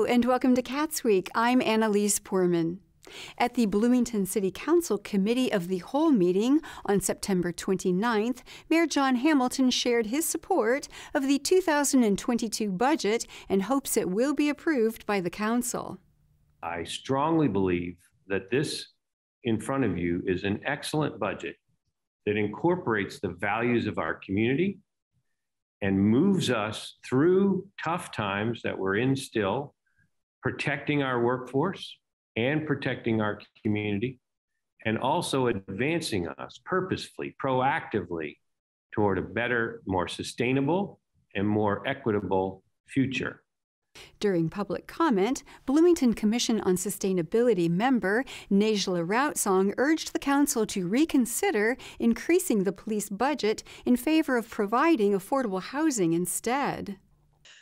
and welcome to CATSweek. I'm Annalise Poorman. At the Bloomington City Council Committee of the Whole meeting on September 29th, Mayor John Hamilton shared his support of the 2022 budget and hopes it will be approved by the council. I strongly believe that this in front of you is an excellent budget that incorporates the values of our community and moves us through tough times that we're in still, protecting our workforce and protecting our community, and also advancing us purposefully, proactively toward a better, more sustainable, and more equitable future. During public comment, Bloomington Commission on Sustainability member Najla Routsong urged the council to reconsider increasing the police budget in favor of providing affordable housing instead.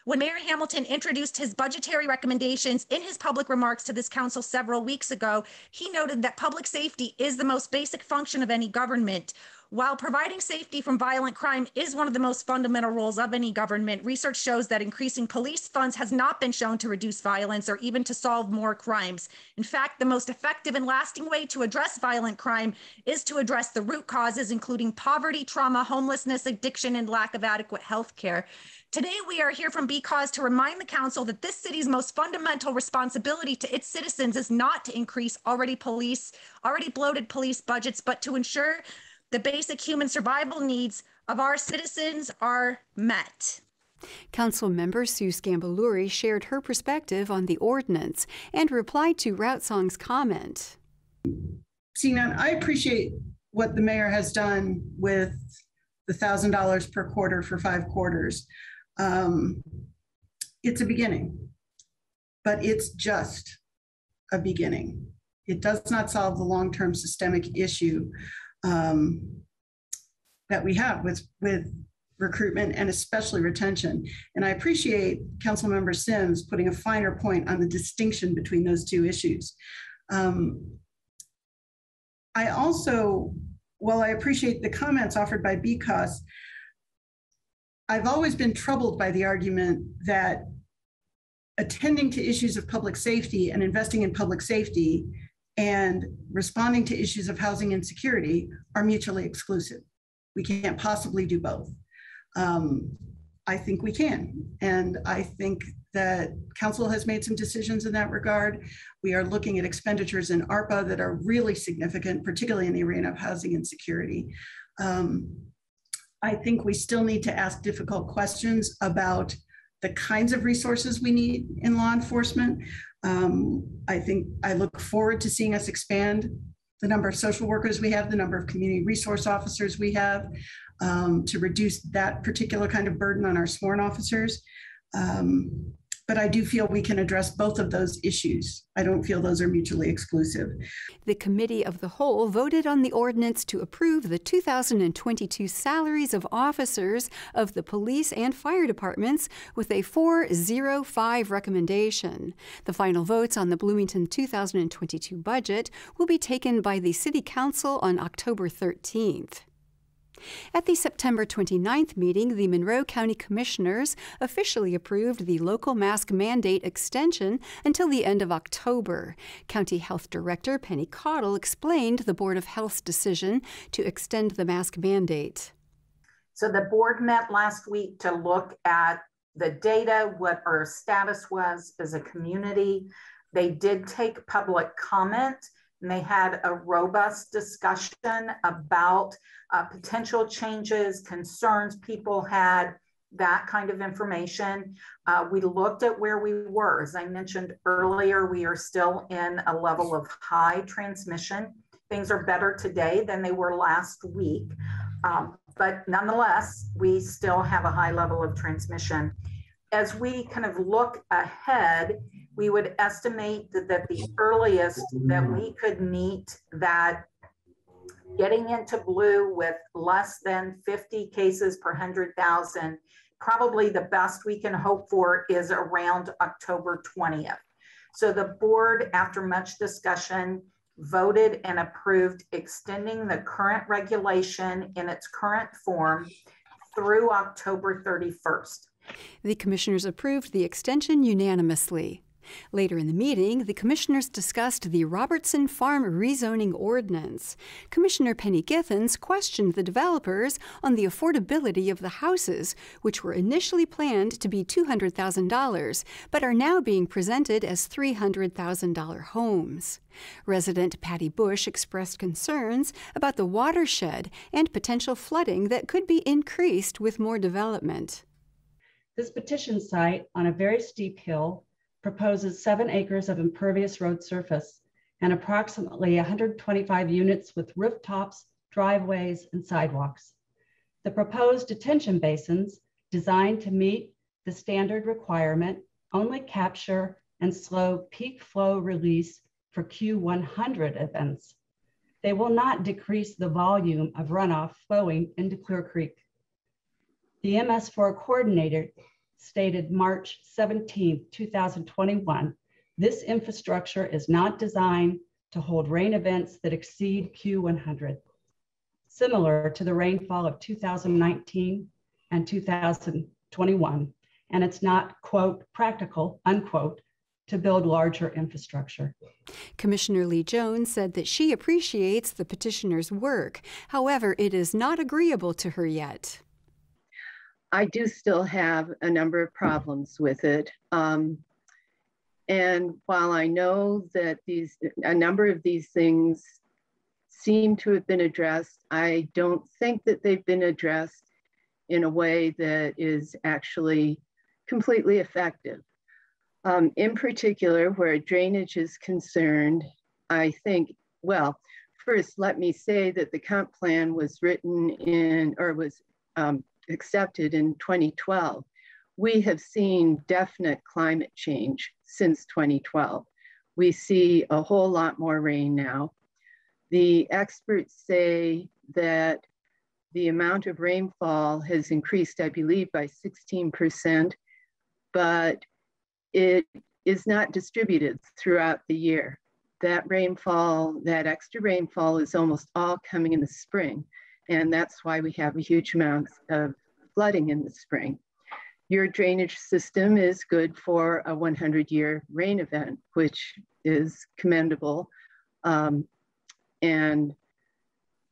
When Mayor Hamilton introduced his budgetary recommendations in his public remarks to this council several weeks ago, he noted that public safety is the most basic function of any government. While providing safety from violent crime is one of the most fundamental roles of any government, research shows that increasing police funds has not been shown to reduce violence or even to solve more crimes. In fact, the most effective and lasting way to address violent crime is to address the root causes, including poverty, trauma, homelessness, addiction, and lack of adequate health care. Today, we are here from Because to remind the council that this city's most fundamental responsibility to its citizens is not to increase already bloated police budgets, but to ensure the basic human survival needs of our citizens are met. Council member Sue Scambaluri shared her perspective on the ordinance and replied to Routsong's comment. Sinan, I appreciate what the mayor has done with the $1,000 per quarter for 5 quarters. It's a beginning, but it's just a beginning. It does not solve the long-term systemic issue that we have with recruitment and especially retention. And I appreciate Councilmember Sims putting a finer point on the distinction between those two issues. I also, while I appreciate the comments offered by Because, I've always been troubled by the argument that attending to issues of public safety and investing in public safety and responding to issues of housing insecurity are mutually exclusive. We can't possibly do both. I think we can. And I think that council has made some decisions in that regard. We are looking at expenditures in ARPA that are really significant, particularly in the arena of housing insecurity. I think we still need to ask difficult questions about the kinds of resources we need in law enforcement. I look forward to seeing us expand the number of social workers we have, the number of community resource officers we have, to reduce that particular kind of burden on our sworn officers. But I do feel we can address both of those issues. I don't feel those are mutually exclusive. The Committee of the Whole voted on the ordinance to approve the 2022 salaries of officers of the police and fire departments with a 4-0-5 recommendation. The final votes on the Bloomington 2022 budget will be taken by the City Council on October 13th. At the September 29th meeting, the Monroe County Commissioners officially approved the local mask mandate extension until the end of October. County Health Director Penny Cottle explained the Board of Health's decision to extend the mask mandate. So the board met last week to look at the data, what our status was as a community. They did take public comment, and they had a robust discussion about potential changes, concerns people had, that kind of information. We looked at where we were. As I mentioned earlier, we are still in a level of high transmission. Things are better today than they were last week, but nonetheless, we still have a high level of transmission. As we kind of look ahead, we would estimate that the earliest that we could meet that getting into blue with less than 50 cases per 100,000, probably the best we can hope for is around October 20th. So the board, after much discussion, voted and approved extending the current regulation in its current form through October 31st. The commissioners approved the extension unanimously. Later in the meeting, the commissioners discussed the Robertson Farm rezoning ordinance. Commissioner Penny Githens questioned the developers on the affordability of the houses, which were initially planned to be $200,000, but are now being presented as $300,000 homes. Resident Patty Bush expressed concerns about the watershed and potential flooding that could be increased with more development. This petition site on a very steep hill proposes 7 acres of impervious road surface and approximately 125 units with rooftops, driveways, and sidewalks. The proposed detention basins, designed to meet the standard requirement, only capture and slow peak flow release for Q100 events. They will not decrease the volume of runoff flowing into Clear Creek. The MS4 coordinator stated March 17, 2021, this infrastructure is not designed to hold rain events that exceed Q100, similar to the rainfall of 2019 and 2021, and it's not, quote, practical, unquote, to build larger infrastructure. Commissioner Lee Jones said that she appreciates the petitioner's work. However, it is not agreeable to her yet. I do still have a number of problems with it. And while I know that a number of these things seem to have been addressed, I don't think that they've been addressed in a way that is actually completely effective. In particular, where drainage is concerned, I think, well, first, let me say that the comp plan was written in, or was accepted in 2012. We have seen definite climate change since 2012. We see a whole lot more rain now. The experts say that the amount of rainfall has increased, I believe, by 16%, but it is not distributed throughout the year. That rainfall, that extra rainfall is almost all coming in the spring. And that's why we have a huge amount of flooding in the spring. Your drainage system is good for a 100-year rain event, which is commendable. And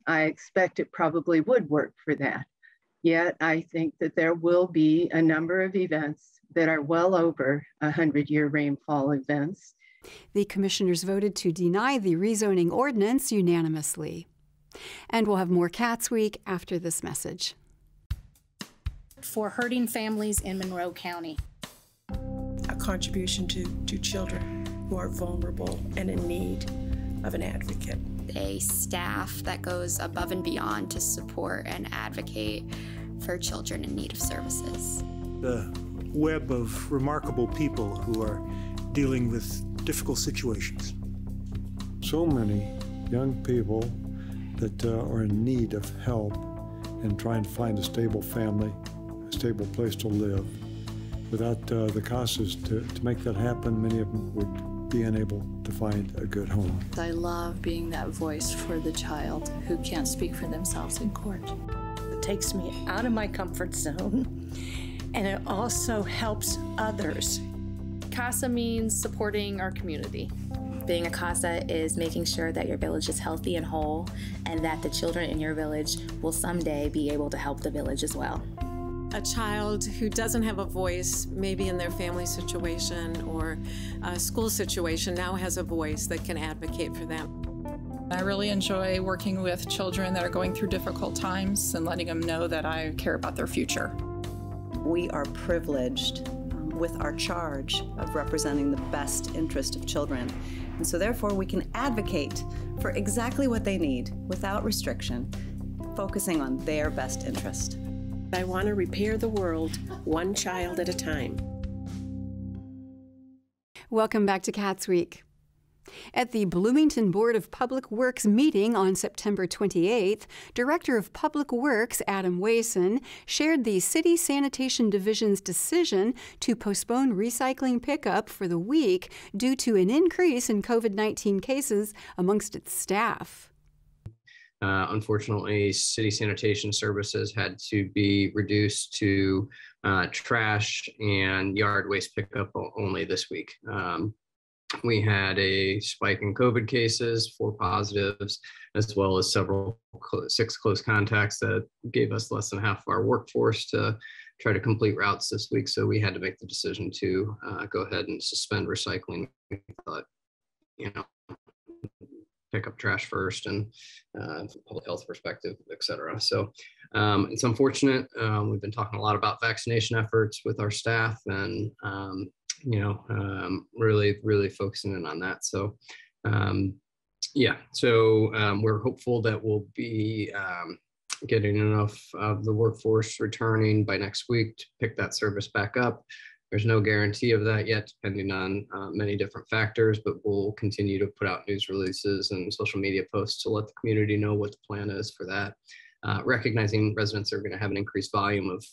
I expect it probably would work for that. Yet I think that there will be a number of events that are well over 100-year rainfall events. The commissioners voted to deny the rezoning ordinance unanimously. And we'll have more CATSweek after this message. For hurting families in Monroe County. A contribution to children who are vulnerable and in need of an advocate. A staff that goes above and beyond to support and advocate for children in need of services. The web of remarkable people who are dealing with difficult situations. So many young people that are in need of help and trying to find a stable family, a stable place to live. Without the CASAs to make that happen, many of them would be unable to find a good home. I love being that voice for the child who can't speak for themselves in court. It takes me out of my comfort zone, and it also helps others. CASA means supporting our community. Being a CASA is making sure that your village is healthy and whole, and that the children in your village will someday be able to help the village as well. A child who doesn't have a voice, maybe in their family situation or a school situation, now has a voice that can advocate for them. I really enjoy working with children that are going through difficult times and letting them know that I care about their future. We are privileged with our charge of representing the best interest of children. And so therefore we can advocate for exactly what they need without restriction, focusing on their best interest. I want to repair the world one child at a time. Welcome back to CATSweek. At the Bloomington Board of Public Works meeting on September 28th, Director of Public Works Adam Wason shared the City Sanitation Division's decision to postpone recycling pickup for the week due to an increase in COVID-19 cases amongst its staff. Unfortunately, city sanitation services had to be reduced to trash and yard waste pickup only this week. We had a spike in COVID cases, 4 positives, as well as 6 close contacts that gave us less than half of our workforce to try to complete routes this week. So we had to make the decision to go ahead and suspend recycling. We thought, pick up trash first and from a public health perspective, et cetera. So it's unfortunate. We've been talking a lot about vaccination efforts with our staff and really focusing in on that. So, we're hopeful that we'll be getting enough of the workforce returning by next week to pick that service back up. There's no guarantee of that yet, depending on many different factors, but we'll continue to put out news releases and social media posts to let the community know what the plan is for that. Recognizing residents are going to have an increased volume of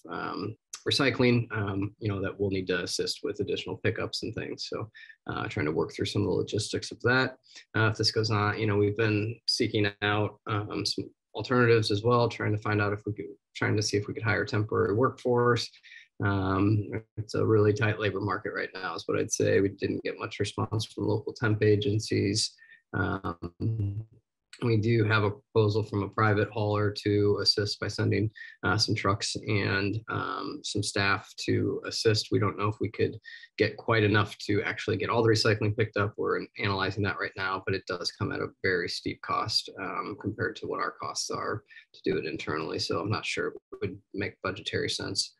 recycling, that we'll need to assist with additional pickups and things. So trying to work through some of the logistics of that. If this goes on, we've been seeking out some alternatives as well, trying to see if we could hire temporary workforce. It's a really tight labor market right now is what I'd say. We didn't get much response from local temp agencies. We do have a proposal from a private hauler to assist by sending some trucks and some staff to assist. We don't know if we could get quite enough to actually get all the recycling picked up. We're analyzing that right now, but it does come at a very steep cost compared to what our costs are to do it internally. So I'm not sure it would make budgetary sense.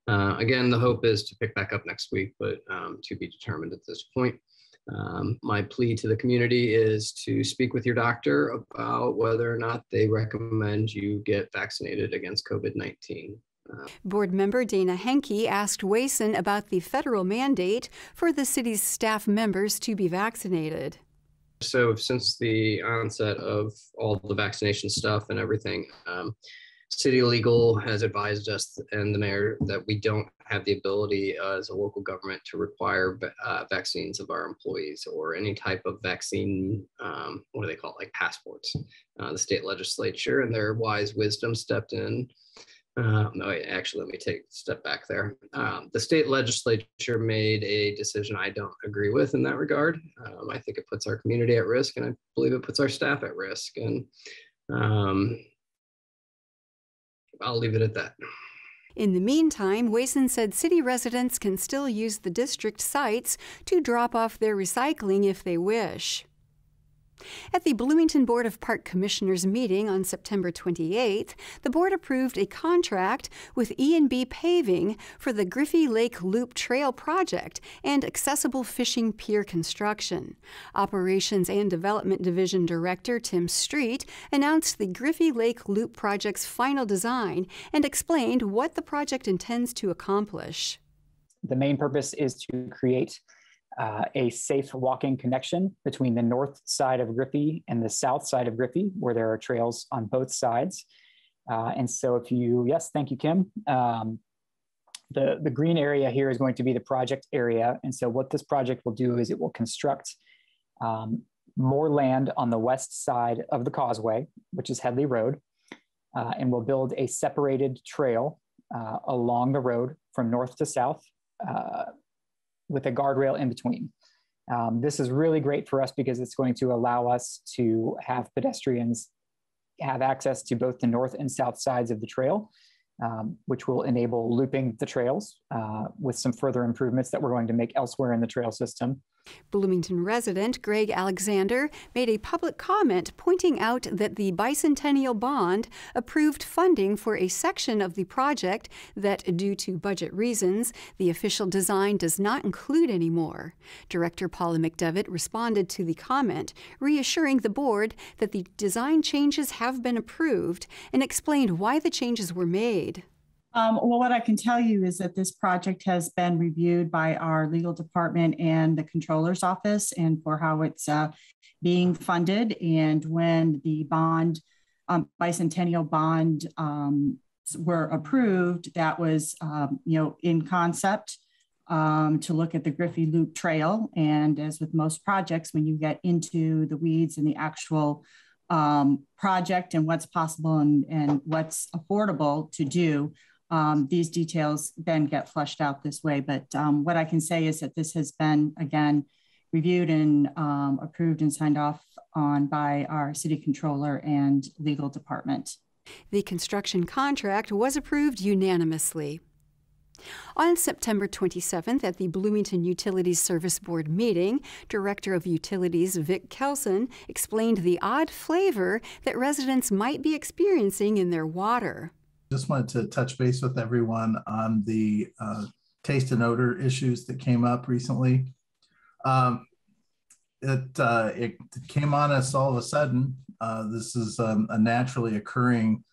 Again, the hope is to pick back up next week, but to be determined at this point. My plea to the community is to speak with your doctor about whether or not they recommend you get vaccinated against COVID-19. Board member Dana Henke asked Wason about the federal mandate for the city's staff members to be vaccinated. So since the onset of all the vaccination stuff and everything, City Legal has advised us and the mayor that we don't have the ability as a local government to require vaccines of our employees or any type of vaccine, what do they call it, like passports. The state legislature and their wise wisdom stepped in. Let me take a step back there. The state legislature made a decision I don't agree with in that regard. I think it puts our community at risk, and I believe it puts our staff at risk. And I'll leave it at that. In the meantime, Wason said city residents can still use the district sites to drop off their recycling if they wish. At the Bloomington Board of Park Commissioners meeting on September 28th, the board approved a contract with E&B Paving for the Griffey Lake Loop Trail project and accessible fishing pier construction. Operations and Development Division Director Tim Street announced the Griffey Lake Loop project's final design and explained what the project intends to accomplish. The main purpose is to create a safe walking connection between the north side of Griffey and the south side of Griffey, where there are trails on both sides. And so thank you, Kim. The green area here is going to be the project area. And so what this project will do is it will construct more land on the west side of the causeway, which is Headley Road, and will build a separated trail along the road from north to south, with a guardrail in between. This is really great for us because it's going to allow us to have pedestrians have access to both the north and south sides of the trail, which will enable looping the trails with some further improvements that we're going to make elsewhere in the trail system. Bloomington resident Greg Alexander made a public comment pointing out that the bicentennial bond approved funding for a section of the project that, due to budget reasons, the official design does not include anymore. Director Paula McDevitt responded to the comment, reassuring the board that the design changes have been approved and explained why the changes were made. Well, what I can tell you is that this project has been reviewed by our legal department and the controller's office, and for how it's being funded. And when the bicentennial bond were approved, that was, in concept to look at the Griffey Loop Trail. And as with most projects, when you get into the weeds and the actual project and what's possible and what's affordable to do, these details then get fleshed out this way. But what I can say is that this has been, again, reviewed and approved and signed off on by our city controller and legal department. The construction contract was approved unanimously. On September 27th at the Bloomington Utilities Service Board meeting, Director of Utilities Vic Kelson explained the odd flavor that residents might be experiencing in their water. Just wanted to touch base with everyone on the taste and odor issues that came up recently. It came on us all of a sudden. This is a naturally occurring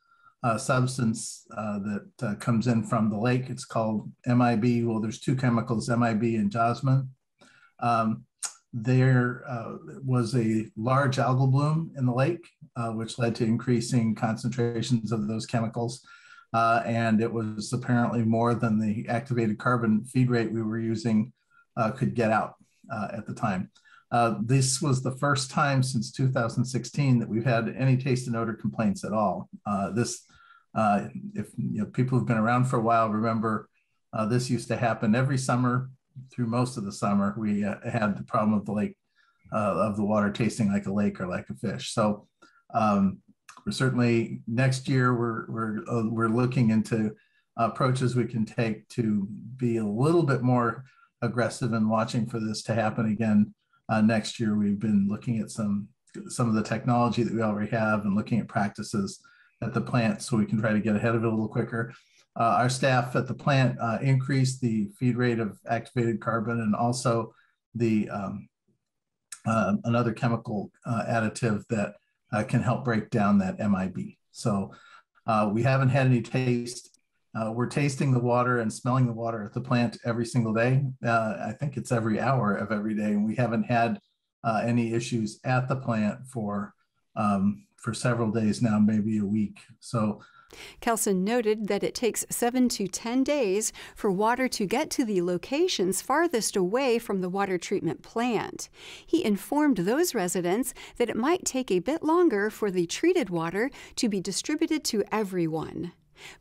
substance that comes in from the lake. It's called MIB. Well, there's two chemicals, MIB and jasmine. There was a large algal bloom in the lake, which led to increasing concentrations of those chemicals. And it was apparently more than the activated carbon feed rate we were using could get out at the time. This was the first time since 2016 that we've had any taste and odor complaints at all. If people who've been around for a while remember, this used to happen every summer through most of the summer. We had the problem of the lake, of the water tasting like a lake or like a fish. So we're certainly next year we're looking into approaches we can take to be a little bit more aggressive in watching for this to happen again. Next year, we've been looking at some of the technology that we already have and looking at practices at the plant so we can try to get ahead of it a little quicker. Our staff at the plant increased the feed rate of activated carbon and also the another chemical additive that can help break down that MIB. So we haven't had any taste. We're tasting the water and smelling the water at the plant every single day. I think it's every hour of every day, and we haven't had any issues at the plant for several days now, maybe a week. So Kelson noted that it takes 7 to 10 days for water to get to the locations farthest away from the water treatment plant. He informed those residents that it might take a bit longer for the treated water to be distributed to everyone.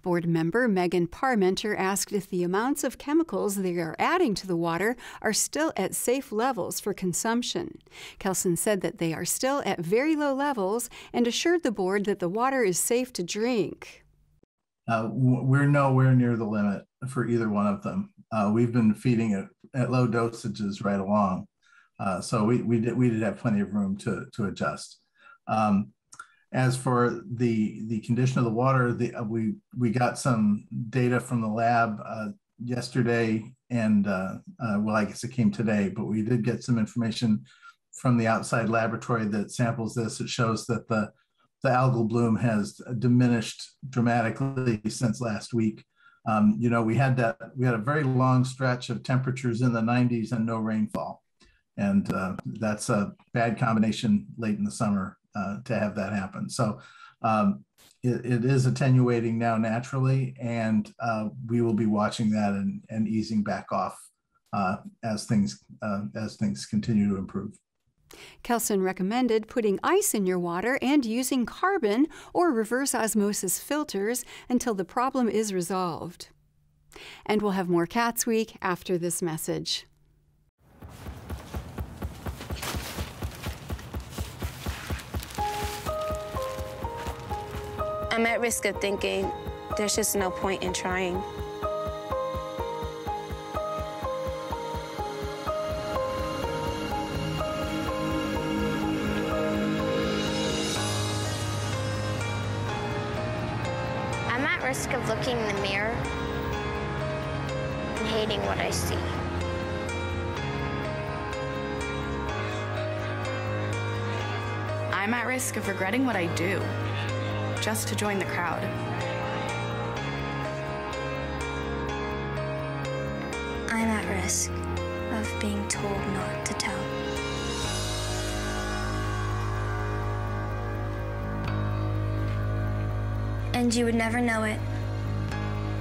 Board member Megan Parmenter asked if the amounts of chemicals they are adding to the water are still at safe levels for consumption. Kelson said that they are still at very low levels and assured the board that the water is safe to drink. We're nowhere near the limit for either one of them. We've been feeding it at low dosages right along. So we did have plenty of room to adjust. As for the condition of the water, we got some data from the lab yesterday, and well, I guess it came today, but we did get some information from the outside laboratory that samples this. It shows that the algal bloom has diminished dramatically since last week. We had a very long stretch of temperatures in the 90s and no rainfall, and that's a bad combination late in the summer. To have that happen. So it is attenuating now naturally, and we will be watching that and easing back off as things continue to improve. Kelson recommended putting ice in your water and using carbon or reverse osmosis filters until the problem is resolved. And we'll have more Cats Week after this message. I'm at risk of thinking there's just no point in trying. I'm at risk of looking in the mirror and hating what I see. I'm at risk of regretting what I do, just to join the crowd. I'm at risk of being told not to tell. And you would never know it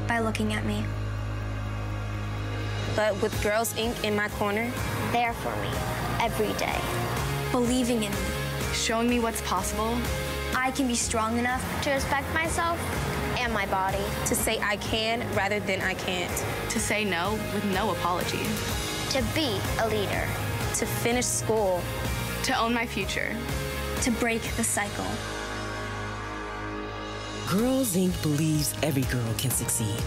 by looking at me. But with Girls Inc. in my corner, there for me every day, believing in me, showing me what's possible. I can be strong enough to respect myself and my body. To say I can rather than I can't. To say no with no apology. To be a leader. To finish school. To own my future. To break the cycle. Girls Inc. believes every girl can succeed.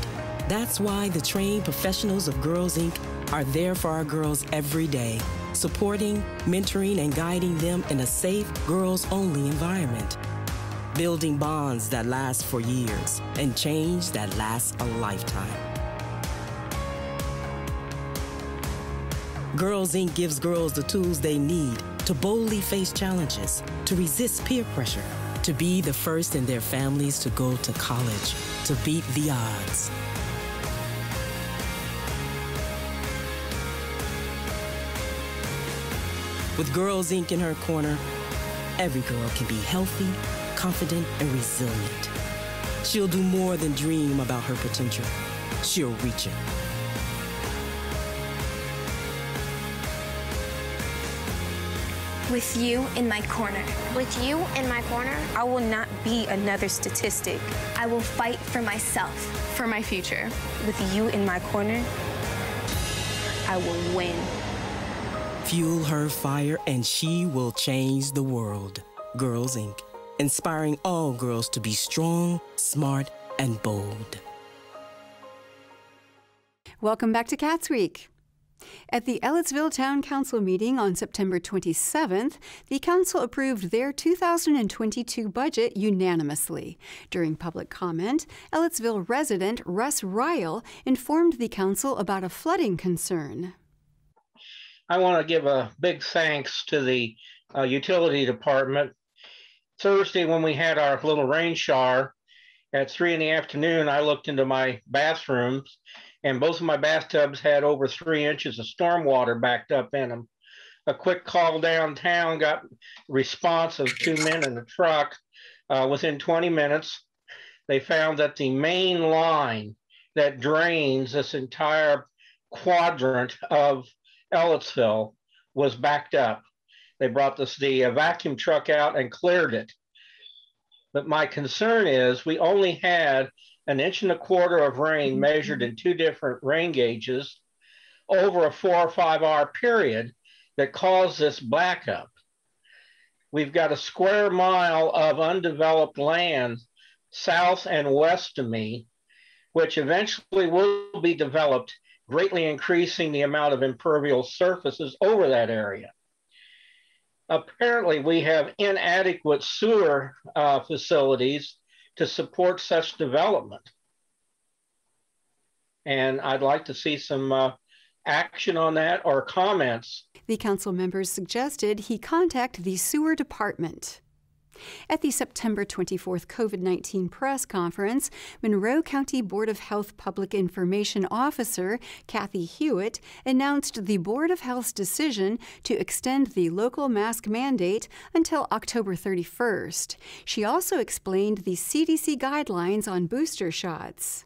That's why the trained professionals of Girls Inc. are there for our girls every day, supporting, mentoring, and guiding them in a safe, girls-only environment. Building bonds that last for years and change that lasts a lifetime. Girls Inc. gives girls the tools they need to boldly face challenges, to resist peer pressure, to be the first in their families to go to college, to beat the odds. With Girls Inc. in her corner, every girl can be healthy, confident, and resilient. She'll do more than dream about her potential. She'll reach it. With you in my corner. With you in my corner, I will not be another statistic. I will fight for myself. For my future. With you in my corner, I will win. Fuel her fire and she will change the world. Girls Inc. Inspiring all girls to be strong, smart, and bold. Welcome back to CATSweek. At the Ellettsville Town Council meeting on September 27th, the council approved their 2022 budget unanimously. During public comment, Ellettsville resident Russ Ryle informed the council about a flooding concern. I want to give a big thanks to the utility department. Thursday, when we had our little rain shower at 3 in the afternoon, I looked into my bathrooms, and both of my bathtubs had over 3 inches of storm water backed up in them. A quick call downtown got response of 2 men in a truck. Within 20 minutes, they found that the main line that drains this entire quadrant of Ellettsville was backed up. They brought the vacuum truck out and cleared it. But my concern is we only had 1.25 inches of rain measured in 2 different rain gauges over a 4 or 5 hour period that caused this backup. We've got a square mile of undeveloped land south and west of me, which eventually will be developed, greatly increasing the amount of impervious surfaces over that area. Apparently, we have inadequate sewer facilities to support such development. And I'd like to see some action on that or comments. The council members suggested he contact the sewer department. At the September 24th COVID-19 press conference, Monroe County Board of Health Public Information Officer Kathy Hewitt announced the Board of Health's decision to extend the local mask mandate until October 31st. She also explained the CDC guidelines on booster shots.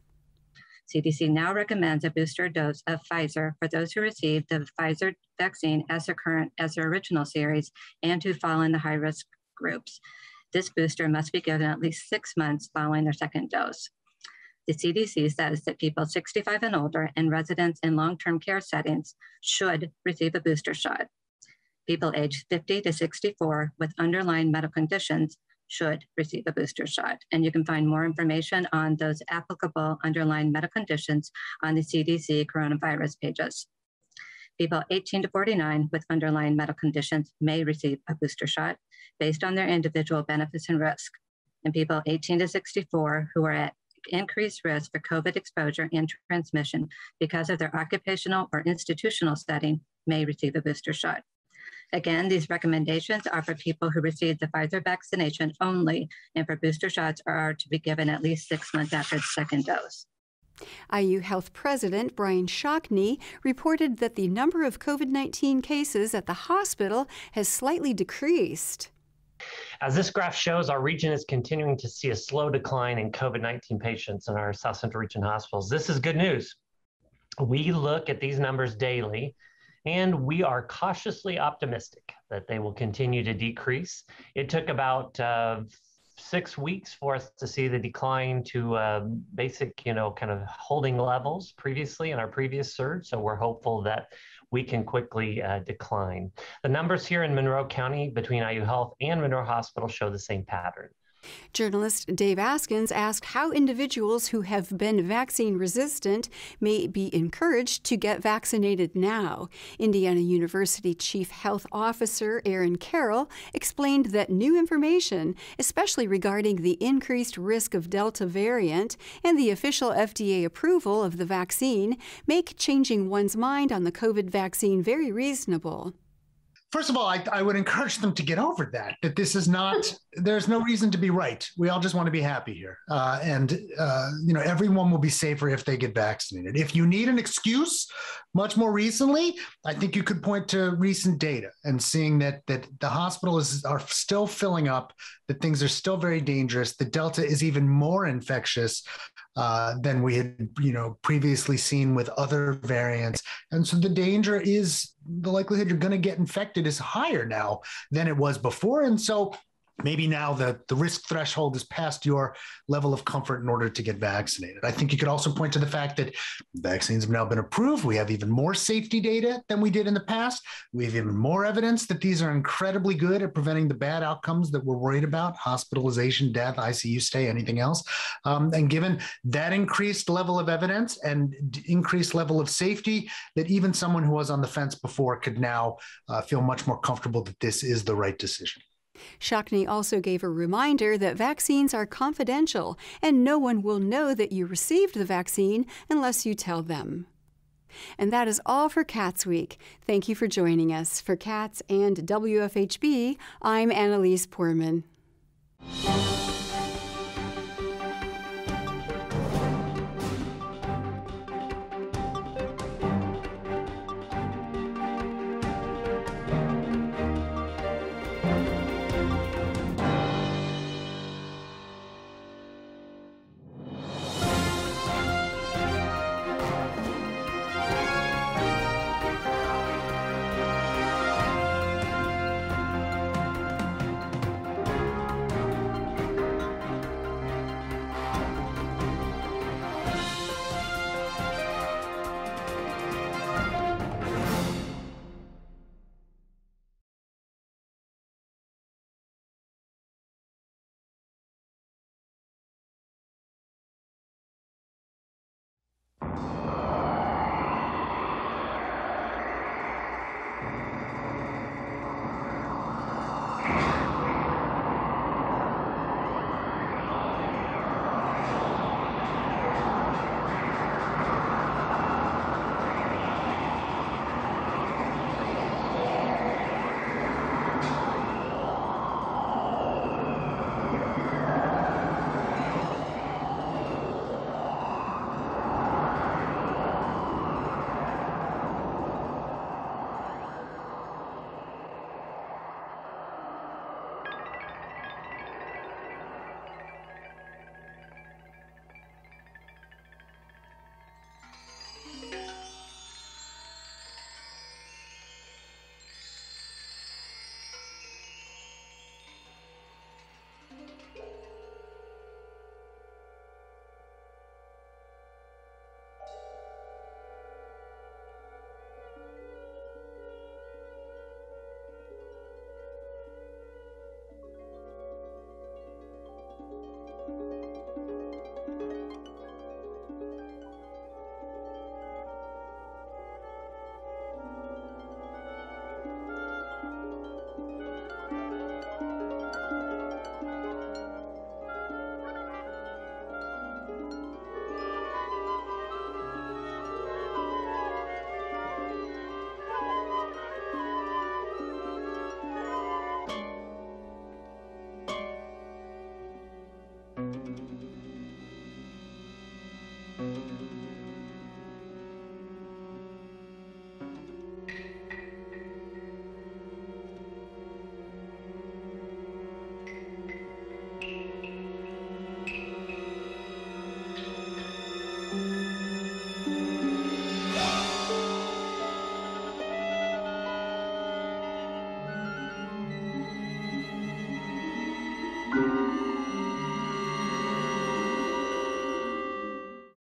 CDC now recommends a booster dose of Pfizer for those who received the Pfizer vaccine as their original series and who fall in the high-risk groups. This booster must be given at least 6 months following their second dose. The CDC says that people 65 and older and residents in long-term care settings should receive a booster shot. People aged 50 to 64 with underlying medical conditions should receive a booster shot. And you can find more information on those applicable underlying medical conditions on the CDC coronavirus pages. People 18 to 49 with underlying medical conditions may receive a booster shot based on their individual benefits and risk. And people 18 to 64 who are at increased risk for COVID exposure and transmission because of their occupational or institutional setting may receive a booster shot. Again, these recommendations are for people who received the Pfizer vaccination only, and for booster shots are to be given at least 6 months after the second dose. IU Health President Brian Shockney reported that the number of COVID-19 cases at the hospital has slightly decreased. As this graph shows, our region is continuing to see a slow decline in COVID-19 patients in our South Central Region hospitals. This is good news. We look at these numbers daily, and we are cautiously optimistic that they will continue to decrease. It took about 6 weeks for us to see the decline to basic, kind of holding levels previously in our previous surge. So we're hopeful that we can quickly decline. The numbers here in Monroe County between IU Health and Monroe Hospital show the same pattern. Journalist Dave Askins asked how individuals who have been vaccine resistant may be encouraged to get vaccinated now. Indiana University Chief Health Officer Aaron Carroll explained that new information, especially regarding the increased risk of Delta variant and the official FDA approval of the vaccine, make changing one's mind on the COVID vaccine very reasonable. First of all, I would encourage them to get over that this is not, there's no reason to be right. We all just want to be happy here. Everyone will be safer if they get vaccinated. If you need an excuse, much more recently, I think you could point to recent data and seeing that the hospitals are still filling up, that things are still very dangerous. The Delta is even more infectious than we had, previously seen with other variants. And so the danger is, the likelihood you're going to get infected is higher now than it was before. And so maybe now the risk threshold is past your level of comfort in order to get vaccinated. I think you could also point to the fact that vaccines have now been approved. We have even more safety data than we did in the past. We have even more evidence that these are incredibly good at preventing the bad outcomes that we're worried about: hospitalization, death, ICU stay, anything else. And given that increased level of evidence and increased level of safety, that even someone who was on the fence before could now feel much more comfortable that this is the right decision. Shockney also gave a reminder that vaccines are confidential and no one will know that you received the vaccine unless you tell them. And that is all for CATSweek. Thank you for joining us. For CATS and WFHB, I'm Annalise Poorman.